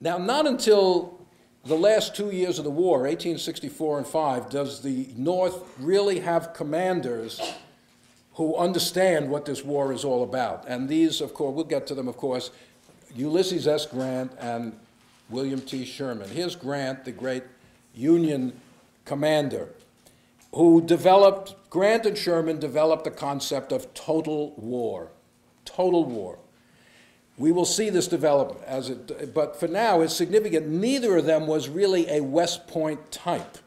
Now, not until the last 2 years of the war, 1864 and 5, does the North really have commanders who understand what this war is all about. And these, of course, we'll get to them, of course, Ulysses S. Grant and William T. Sherman. Here's Grant, the great Union commander, who Grant and Sherman developed the concept of total war. Total war. We will see this develop but for now it's significant. Neither of them was really a West Point type.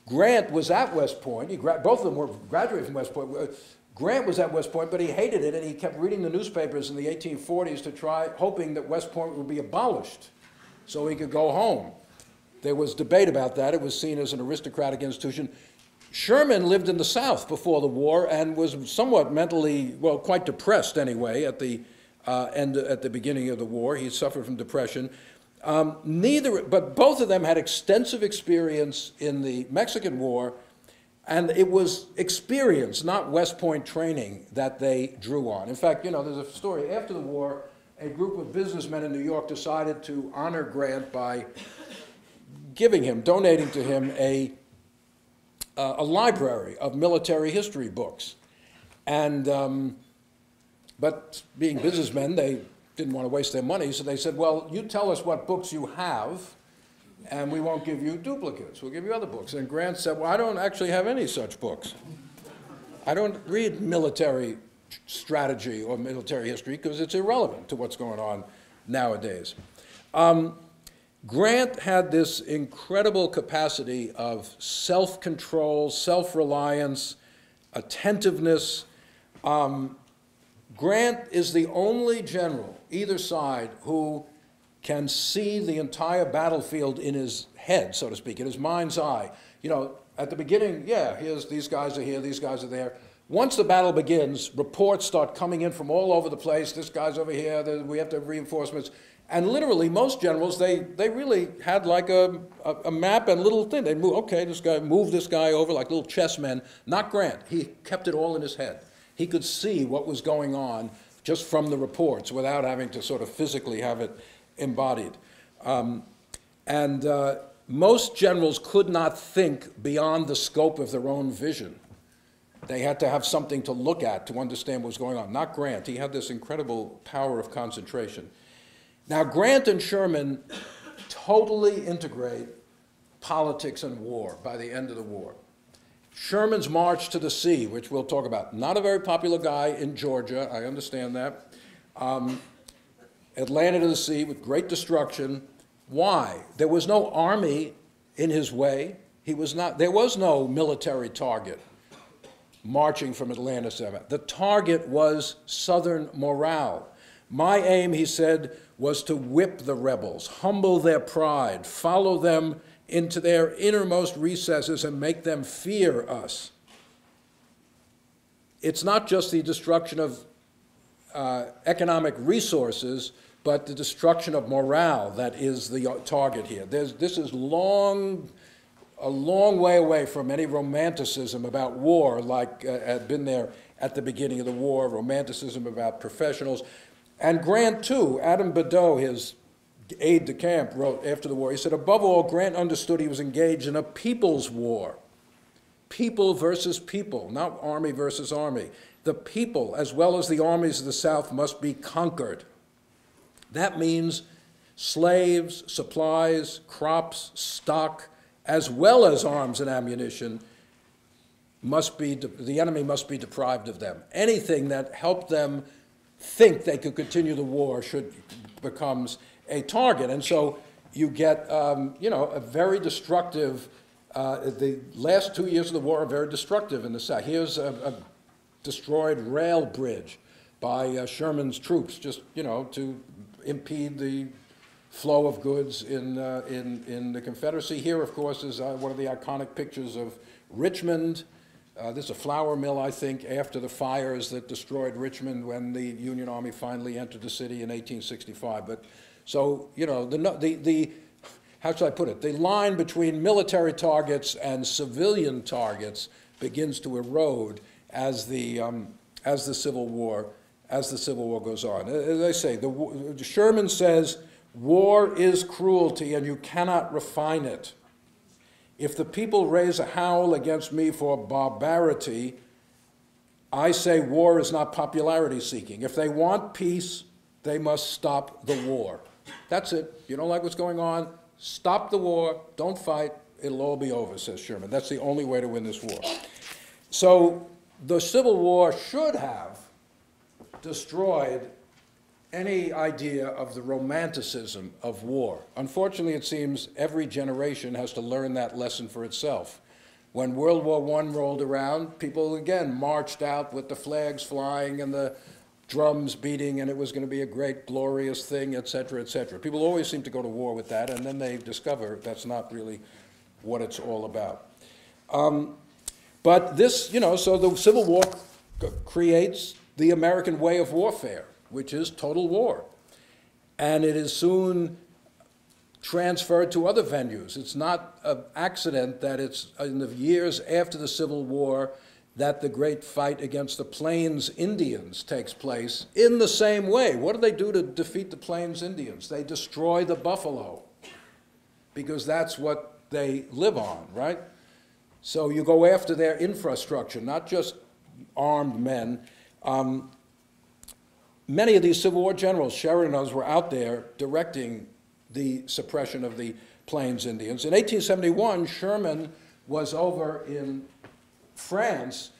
Grant was at West Point. Both of them were graduated from West Point. Grant was at West Point, but he hated it, and he kept reading the newspapers in the 1840s to try, hoping that West Point would be abolished so he could go home. There was debate about that. It was seen as an aristocratic institution. Sherman lived in the South before the war and was somewhat mentally, well, quite depressed anyway at the beginning of the war. He suffered from depression. But both of them had extensive experience in the Mexican War, and it was experience, not West Point training, that they drew on. In fact, there's a story. After the war, a group of businessmen in New York decided to honor Grant by donating to him a library of military history books. But being businessmen, they didn't want to waste their money, so they said, well, you tell us what books you have, and we won't give you duplicates. We'll give you other books. And Grant said, well, I don't actually have any such books. I don't read military strategy or military history because it's irrelevant to what's going on nowadays. Grant had this incredible capacity of self-control, self-reliance, attentiveness. Grant is the only general, either side, who can see the entire battlefield in his head, so to speak, in his mind's eye. At the beginning, these guys are here, these guys are there. Once the battle begins, reports start coming in from all over the place. This guy's over here, we have to have reinforcements. And literally, most generals, they really had like a map and little thing. They'd move, okay, move this guy over like little chessmen. Not Grant. He kept it all in his head. He could see what was going on just from the reports without having to sort of physically have it embodied. Most generals could not think beyond the scope of their own vision. They had to have something to look at to understand what was going on. Not Grant. He had this incredible power of concentration. Now, Grant and Sherman totally integrate politics and war by the end of the war. Sherman's march to the sea, which we'll talk about. Not a very popular guy in Georgia, I understand that. Atlanta to the sea with great destruction. Why? There was no army in his way. There was no military target marching from Atlanta to Savannah. The target was Southern morale. My aim, he said, was to whip the rebels, humble their pride, follow them into their innermost recesses and make them fear us. It's not just the destruction of economic resources, but the destruction of morale that is the target here. This is a long way away from any romanticism about war like had been there at the beginning of the war, romanticism about professionals. And Grant, too, Adam Badeau, his aide-de-camp, wrote after the war, he said, above all, Grant understood he was engaged in a people's war. People versus people, not army versus army. The people, as well as the armies of the South, must be conquered. That means slaves, supplies, crops, stock, as well as arms and ammunition, the enemy must be deprived of them. Anything that helped them think they could continue the war becomes a target. And so you get, a very destructive, the last 2 years of the war are very destructive in the South. Here's a destroyed rail bridge by Sherman's troops, just, to impede the flow of goods in the Confederacy. Here, of course, is one of the iconic pictures of Richmond. This is a flour mill, I think, after the fires that destroyed Richmond when the Union Army finally entered the city in 1865. But so, how should I put it? The line between military targets and civilian targets begins to erode as the Civil War goes on. As I say, Sherman says, War is cruelty, and you cannot refine it. If the people raise a howl against me for barbarity, I say war is not popularity seeking. If they want peace, they must stop the war. That's it. You don't like what's going on? Stop the war. Don't fight. It'll all be over, says Sherman. That's the only way to win this war. So the Civil War should have destroyed any idea of the romanticism of war. Unfortunately, it seems every generation has to learn that lesson for itself. When World War I rolled around, people again marched out with the flags flying and the drums beating, and it was going to be a great, glorious thing, et cetera, et cetera. People always seem to go to war with that, and then they discover that's not really what it's all about. But this, so the Civil War creates the American way of warfare, which is total war. And it is soon transferred to other venues. It's not an accident that it's in the years after the Civil War that the great fight against the Plains Indians takes place in the same way. What do they do to defeat the Plains Indians? They destroy the buffalo, because that's what they live on, right? So you go after their infrastructure, not just armed men. Many of these Civil War generals, Sherman and others, were out there directing the suppression of the Plains Indians. In 1871, Sherman was over in France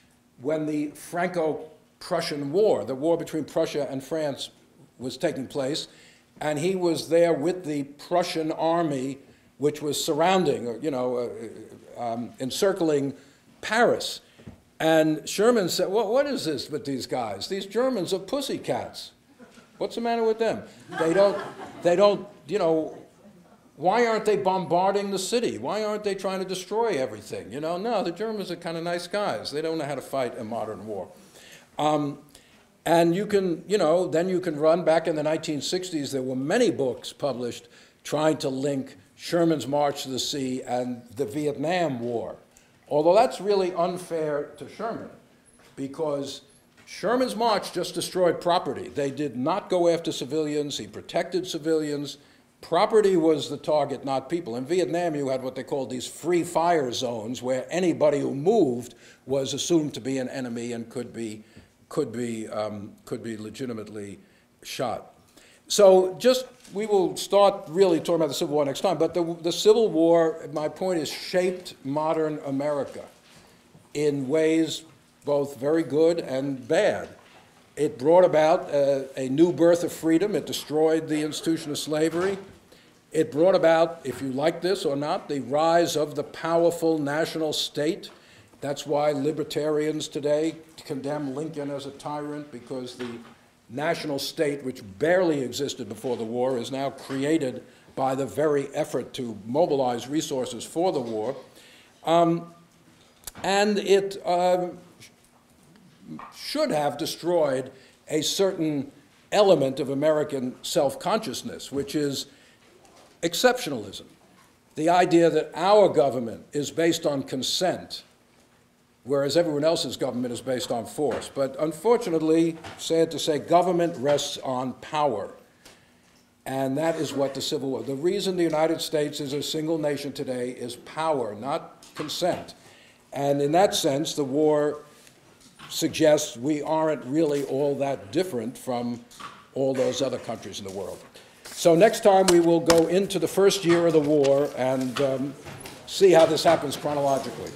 when the Franco-Prussian War, the war between Prussia and France, was taking place, and he was there with the Prussian army, which was surrounding, encircling Paris. And Sherman said, well, what is this with these guys? These Germans are pussycats. What's the matter with them? They don't, why aren't they bombarding the city? Why aren't they trying to destroy everything? No, the Germans are kind of nice guys. They don't know how to fight a modern war. And you can, then you can run back in the 1960s. There were many books published trying to link Sherman's March to the Sea and the Vietnam War. Although that's really unfair to Sherman, because Sherman's March just destroyed property. They did not go after civilians. He protected civilians. Property was the target, not people. In Vietnam, you had what they called these free fire zones, where anybody who moved was assumed to be an enemy and could be legitimately shot. So we will start really talking about the Civil War next time, but the Civil War, my point is, shaped modern America in ways both very good and bad. It brought about a new birth of freedom. It destroyed the institution of slavery. It brought about, if you like this or not, the rise of the powerful national state. That's why libertarians today condemn Lincoln as a tyrant, because the national state, which barely existed before the war, is now created by the very effort to mobilize resources for the war. And it should have destroyed a certain element of American self-consciousness, which is exceptionalism. The idea that our government is based on consent, whereas everyone else's government is based on force. But unfortunately, sad to say, government rests on power. And that is what the Civil War, the reason the United States is a single nation today is power, not consent. And in that sense, the war suggests we aren't really all that different from all those other countries in the world. So next time we will go into the first year of the war and see how this happens chronologically.